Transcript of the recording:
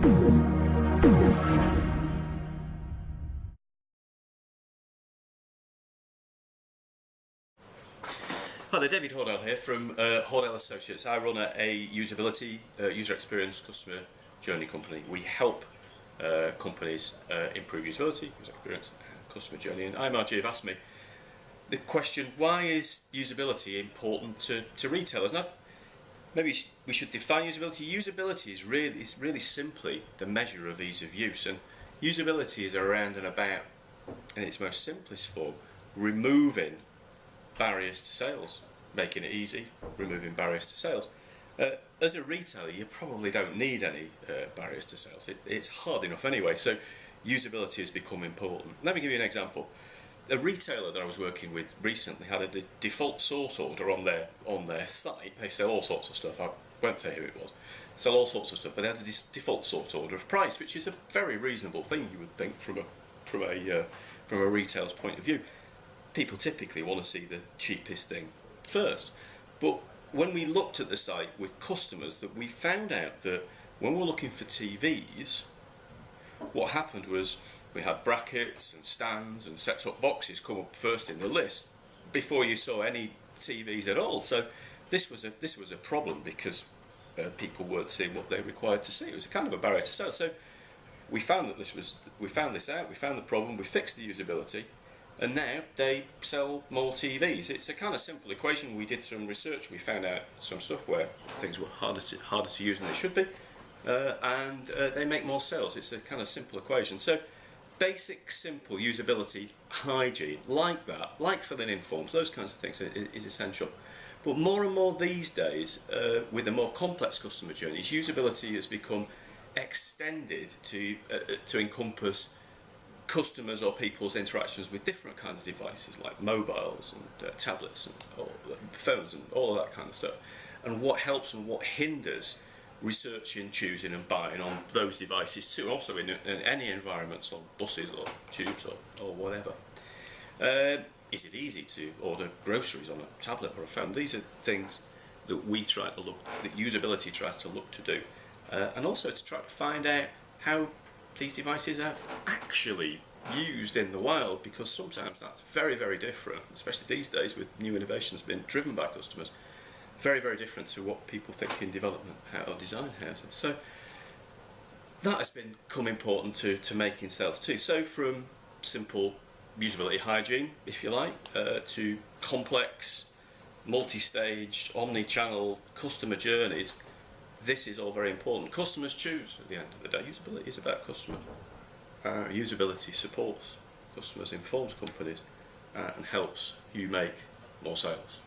Hi there, David Hordell here from Hordell Associates. I run a usability, user experience, customer journey company. We help companies improve usability, user experience, customer journey. And IMRG have asked me the question, why is usability important to retailers? Now, maybe we should define usability. Usability is really simply the measure of ease of use. And usability is around and about, in its most simplest form, removing barriers to sales, making it easy, removing barriers to sales. As a retailer, you probably don't need any barriers to sales. It's hard enough anyway, so usability has become important. Let me give you an example. A retailer that I was working with recently had a default sort order on their site. They sell all sorts of stuff. I won't say who it was. They sell all sorts of stuff, but they had a default sort order of price, which is a very reasonable thing, you would think, from a retailer's point of view. People typically want to see the cheapest thing first. But when we looked at the site with customers, that we found out that when we were looking for TVs, what happened was we had brackets and stands and set-top boxes come up first in the list before you saw any TVs at all. So this was a problem because people weren't seeing what they required to see. It was a kind of a barrier to sale. So we found that we found the problem, we fixed the usability, and now they sell more TVs. It's a kind of simple equation. We did some research. We found out some stuff where things were harder to use than they should be, and they make more sales. It's a kind of simple equation. So basic, simple usability, hygiene, like that, like filling in forms, those kinds of things is essential. But more and more these days, with the more complex customer journeys, usability has become extended to encompass customers or people's interactions with different kinds of devices like mobiles and tablets and phones and all of that kind of stuff, and what helps and what hinders researching, choosing and buying on those devices too, also in any environments, on buses or tubes or whatever. Is it easy to order groceries on a tablet or a phone? These are things that we try to look, that usability tries to look to do, and also to try to find out how these devices are actually used in the wild, because sometimes that's very, very different, especially these days with new innovations being driven by customers, very, very different to what people think in development or design houses. So that has become important to making sales too. So from simple usability hygiene, if you like, to complex, multi-staged, omni-channel customer journeys, this is all very important. Customers choose at the end of the day. Usability is about customers. Usability supports customers, informs companies, and helps you make more sales.